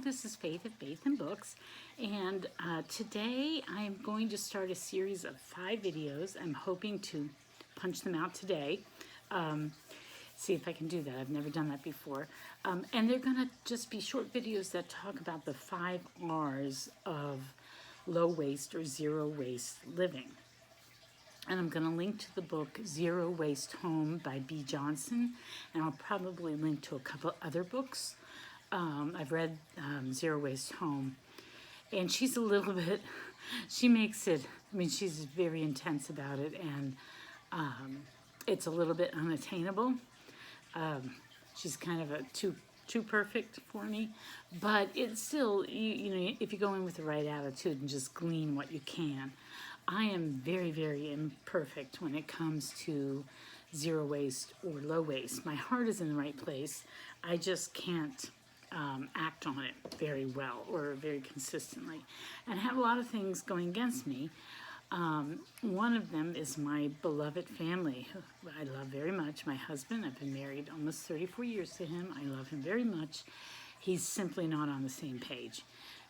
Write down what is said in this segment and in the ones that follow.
this is Faith at Faith and Books, and today I'm going to start a series of 5 videos. I'm hoping to punch them out today. See if I can do that. I've never done that before. And they're going to just be short videos that talk about the 5 R's of low waste or zero waste living. And I'm going to link to the book Zero Waste Home by B. Johnson, and I'll probably link to a couple other books. I've read Zero Waste Home, and she's a little bit, she makes it, I mean, she's very intense about it, and it's a little bit unattainable. She's kind of a too perfect for me, but it's still, you know, if you go in with the right attitude and just glean what you can. I am very, very imperfect when it comes to zero waste or low waste. My heart is in the right place. I just can't act on it very well or very consistently, and I have a lot of things going against me. One of them is my beloved family, who I love very much. My husband, I've been married almost 34 years to him. I love him very much. He's simply not on the same page.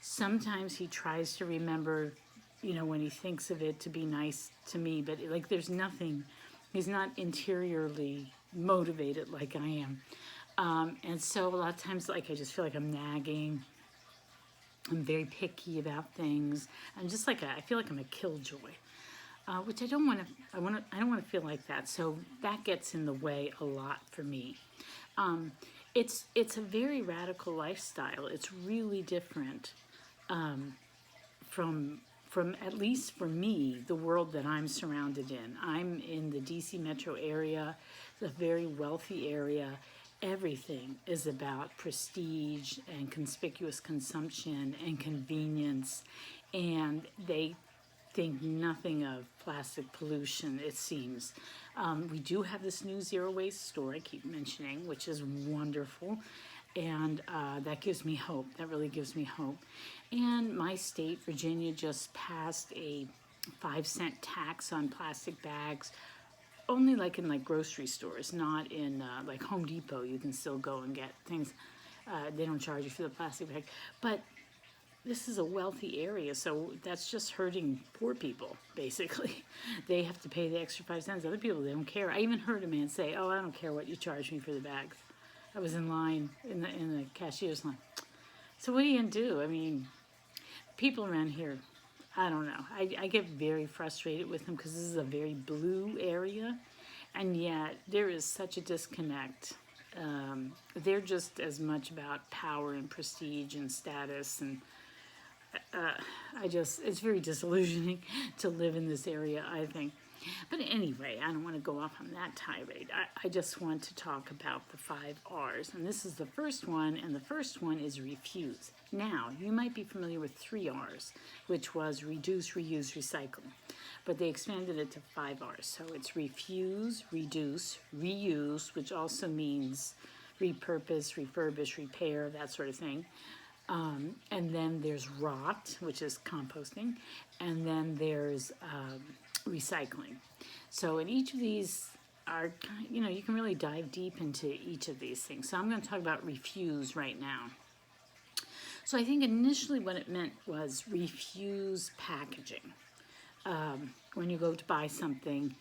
Sometimes he tries to remember, you know, when he thinks of it, to be nice to me, but like there's nothing, he's not interiorly motivated like I am. And so a lot of times, like, I just feel like I'm nagging. I'm very picky about things. I'm just like I feel like I'm a killjoy, which I don't want to. I don't want to feel like that. So that gets in the way a lot for me. It's a very radical lifestyle. It's really different from at least for me, the world that I'm surrounded in. I'm in the DC metro area, the very wealthy area. Everything is about prestige and conspicuous consumption and convenience, and they think nothing of plastic pollution, it seems. We do have this new zero waste store I keep mentioning, which is wonderful, and that gives me hope. That really gives me hope. And my state, Virginia, just passed a 5-cent tax on plastic bags. Only like in like grocery stores, not in like Home Depot. You can still go and get things. They don't charge you for the plastic bag. But this is a wealthy area, so that's just hurting poor people, basically. They have to pay the extra 5 cents. Other people, they don't care. I even heard a man say, "Oh, I don't care what you charge me for the bags." I was in line, in the cashier's line. So what are you going to do? I mean, people around here, I don't know. I get very frustrated with them because this is a very blue area, and yet there is such a disconnect. They're just as much about power and prestige and status, and it's very disillusioning to live in this area, I think. But anyway, I don't want to go off on that tirade. I just want to talk about the 5 R's, and this is the first one, and the first one is refuse. Now, you might be familiar with 3 R's, which was reduce, reuse, recycle, but they expanded it to 5 R's. So it's refuse, reduce, reuse, which also means repurpose, refurbish, repair, that sort of thing. And then there's rot, which is composting, and then there's recycling. So in each of these are, you know, you can really dive deep into each of these things. So I'm going to talk about refuse right now. So I think initially what it meant was refuse packaging. When you go to buy something,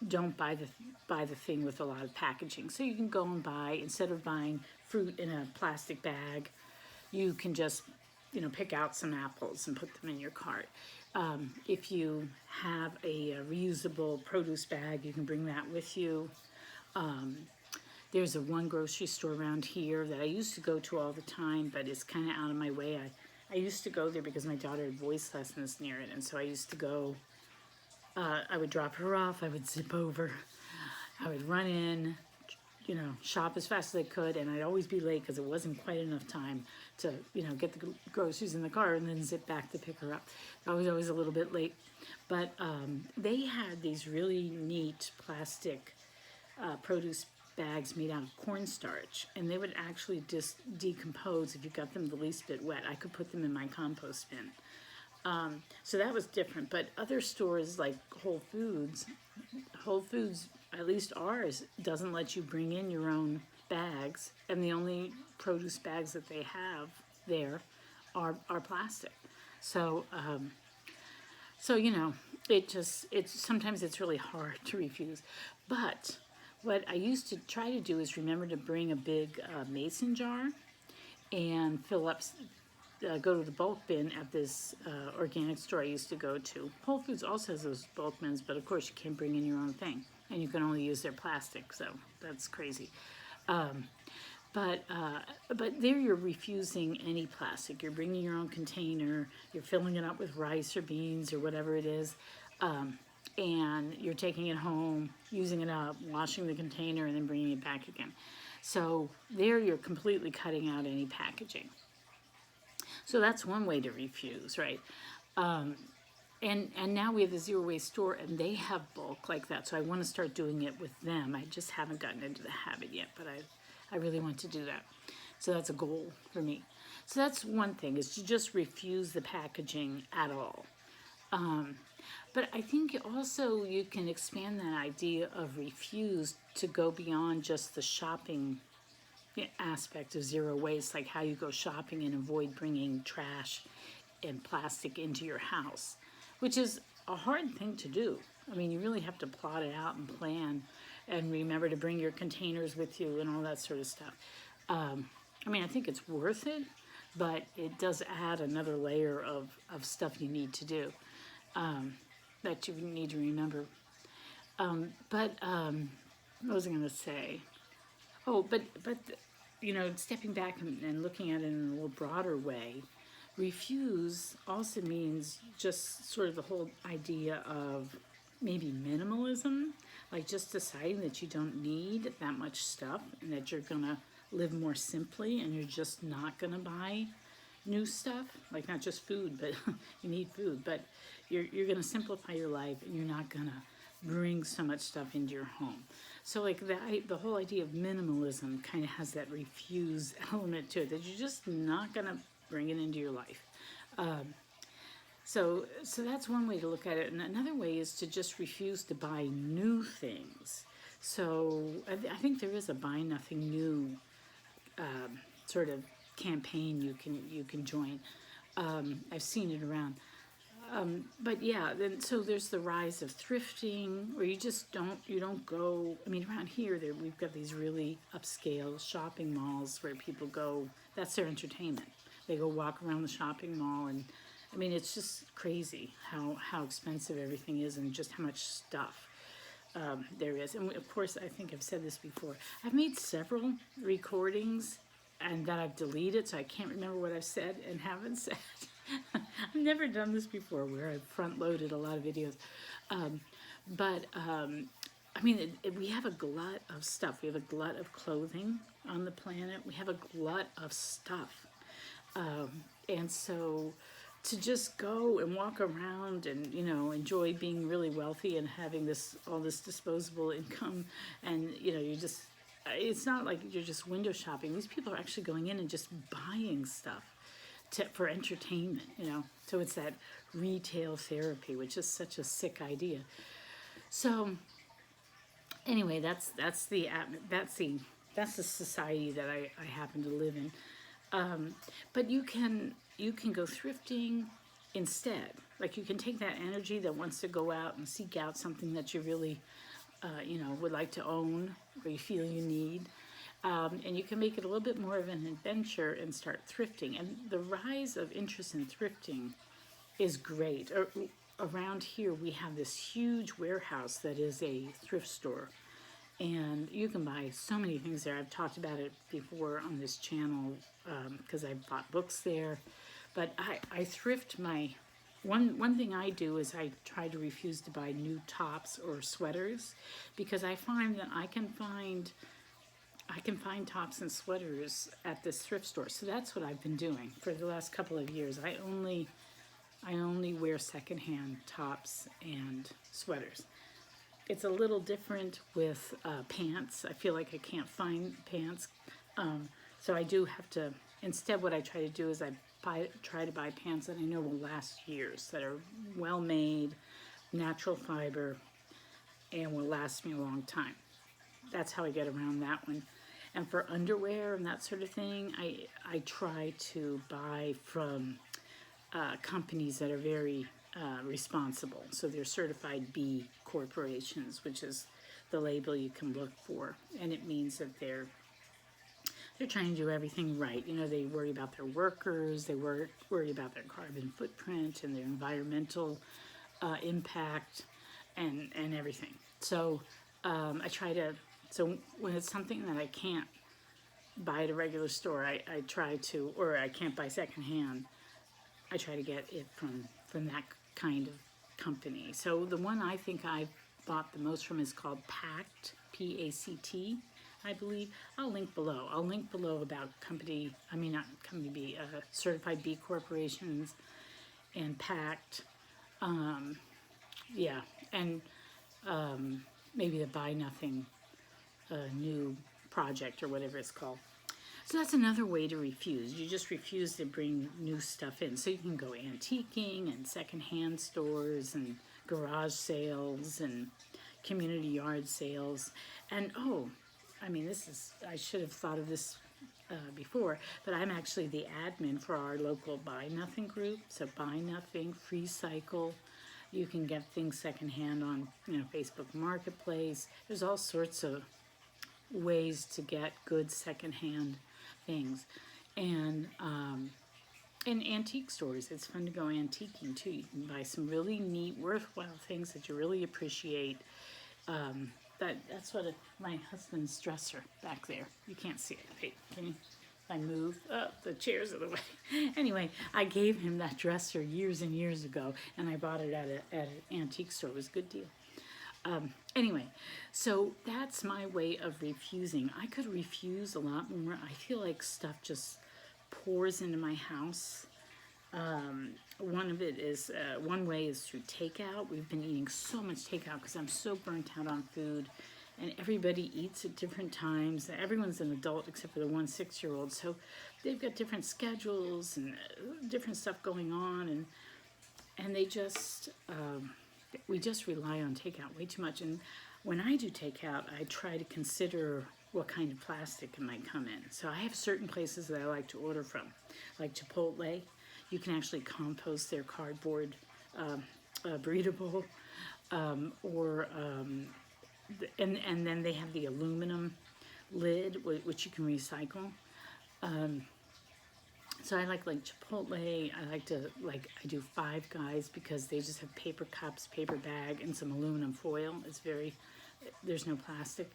don't buy the thing with a lot of packaging. So you can go and buy, instead of buying fruit in a plastic bag, you can just, you know, pick out some apples and put them in your cart. If you have a reusable produce bag, you can bring that with you. There's one grocery store around here that I used to go to all the time, but it's kind of out of my way. I used to go there because my daughter had voice lessons near it, and so I used to go. I would drop her off, I would zip over, I would run in, you know, shop as fast as I could, and I'd always be late because it wasn't quite enough time to, you know, get the groceries in the car and then zip back to pick her up. I was always a little bit late. But they had these really neat plastic produce bags made out of cornstarch, and they would actually just decompose if you got them the least bit wet. I could put them in my compost bin. So that was different. But other stores like Whole Foods, at least ours, doesn't let you bring in your own bags, and the only produce bags that they have there are plastic. So, so sometimes it's really hard to refuse. But what I used to try to do is remember to bring a big mason jar and fill up, go to the bulk bin at this organic store I used to go to. Whole Foods also has those bulk bins, but of course you can't bring in your own thing, and you can only use their plastic, so that's crazy. But there you're refusing any plastic. You're bringing your own container, you're filling it up with rice or beans or whatever it is, and you're taking it home, using it up, washing the container, and then bringing it back again. So there you're completely cutting out any packaging. So that's one way to refuse, right? And now we have the zero waste store, and they have bulk like that. So I want to start doing it with them. I just haven't gotten into the habit yet, but I really want to do that. So that's a goal for me. So that's one thing, is to just refuse the packaging at all. But I think also you can expand that idea of refuse to go beyond just the shopping aspect of zero waste, like how you go shopping and avoid bringing trash and plastic into your house, which is a hard thing to do. I mean, you really have to plot it out and plan and remember to bring your containers with you and all that sort of stuff. I mean, I think it's worth it, but it does add another layer of stuff you need to do that you need to remember. What was I going to say? Oh, but stepping back and looking at it in a little broader way, refuse also means just sort of the whole idea of maybe minimalism, like just deciding that you don't need that much stuff and that you're gonna live more simply and you're just not gonna buy new stuff, like not just food, but you need food, but you're gonna simplify your life and you're not gonna bring so much stuff into your home. So like the whole idea of minimalism kind of has that refuse element to it, that you're just not gonna bring it into your life. So that's one way to look at it. And another way is to just refuse to buy new things. So I think there is a buy nothing new sort of campaign you can join. I've seen it around. But yeah, then so there's the rise of thrifting, where you don't go. I mean, around here we've got these really upscale shopping malls where people go. That's their entertainment. They go walk around the shopping mall, and I mean, it's just crazy how expensive everything is and just how much stuff there is. And of course, I think I've said this before. I've made several recordings and that I've deleted, so I can't remember what I've said and haven't said. I've never done this before, where I've front-loaded a lot of videos. I mean, we have a glut of stuff. We have a glut of clothing on the planet. We have a glut of stuff. And so to just go and walk around and, enjoy being really wealthy and having all this disposable income, and, it's not like you're just window shopping. These people are actually going in and just buying stuff for entertainment, So it's that retail therapy, which is such a sick idea. So anyway, that's the society that I happen to live in. But you can go thrifting instead. Like, you can take that energy that wants to go out and seek out something that you really, would like to own, or you feel you need. And you can make it a little bit more of an adventure and start thrifting. And the rise of interest in thrifting is great. Around here, we have this huge warehouse that is a thrift store. And you can buy so many things there. I've talked about it before on this channel because I bought books there. But I thrift my... One thing I do is I try to refuse to buy new tops or sweaters, because I find that I can find tops and sweaters at this thrift store. So that's what I've been doing for the last couple of years. I only wear secondhand tops and sweaters. It's a little different with pants. I feel like I can't find pants. So I do have to, instead what I try to do is I try to buy pants that I know will last years, that are well made, natural fiber, and will last me a long time. That's how I get around that one. And for underwear and that sort of thing, I try to buy from companies that are very responsible. So they're certified B corporations, which is the label you can look for. And it means that they're trying to do everything right. You know, they worry about their workers, they worry about their carbon footprint and their environmental impact and everything. So I try to, so when it's something that I can't buy at a regular store, I try to, or I can't buy secondhand, I try to get it from that kind of company. So the one I think I bought the most from is called Pact, P-A-C-T, I believe. I'll link below. I'll link below about company, I mean not company B, certified B corporations and Pact. Yeah, and maybe the Buy Nothing new project or whatever it's called. So that's another way to refuse. You just refuse to bring new stuff in. So you can go antiquing and secondhand stores and garage sales and community yard sales. And oh, I mean, I should have thought of this before, but I'm actually the admin for our local Buy Nothing group. So Buy Nothing, Free Cycle. You can get things secondhand on, Facebook Marketplace. There's all sorts of ways to get good secondhand things. And in antique stores, it's fun to go antiquing too. You can buy some really neat, worthwhile things that you really appreciate. That's what my husband's dresser back there. You can't see it. Wait, can you? If I move, the chairs are the way. Anyway, I gave him that dresser years and years ago, and I bought it at an antique store. It was a good deal. Anyway, so that's my way of refusing. I could refuse a lot more. I feel like stuff just pours into my house. One way is through takeout. We've been eating so much takeout because I'm so burnt out on food, and everybody eats at different times. Everyone's an adult except for the 1 6-year-old, so they've got different schedules and different stuff going on, and they just we just rely on takeout way too much. And when I do takeout, I try to consider what kind of plastic it might come in. So I have certain places that I like to order from, like Chipotle. You can actually compost their cardboard breedable, and then they have the aluminum lid, which you can recycle. So I like Chipotle. I do Five Guys because they just have paper cups, paper bag, and some aluminum foil. There's no plastic.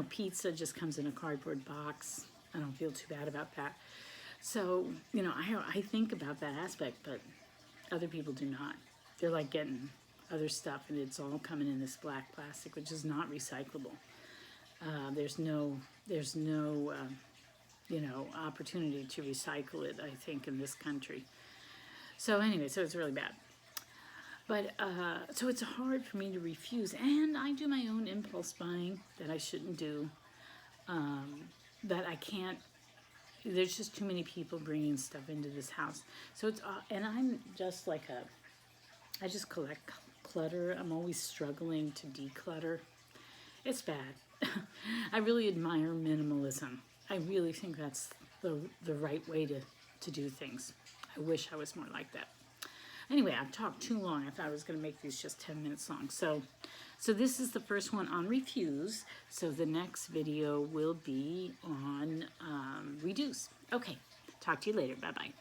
Pizza just comes in a cardboard box. I don't feel too bad about that. So, I think about that aspect, but other people do not. They're like getting other stuff, and it's all coming in this black plastic, which is not recyclable. There's no opportunity to recycle it, I think, in this country. So anyway, so it's really bad. But, so it's hard for me to refuse, and I do my own impulse buying that I shouldn't do, that I can't. There's just too many people bringing stuff into this house. So and I'm just I just collect clutter. I'm always struggling to declutter. It's bad. I really admire minimalism. I really think that's the right way to do things. I wish I was more like that. Anyway, I've talked too long. I thought I was going to make these just 10 minutes long. So this is the first one on refuse. So the next video will be on reduce. Okay, talk to you later. Bye-bye.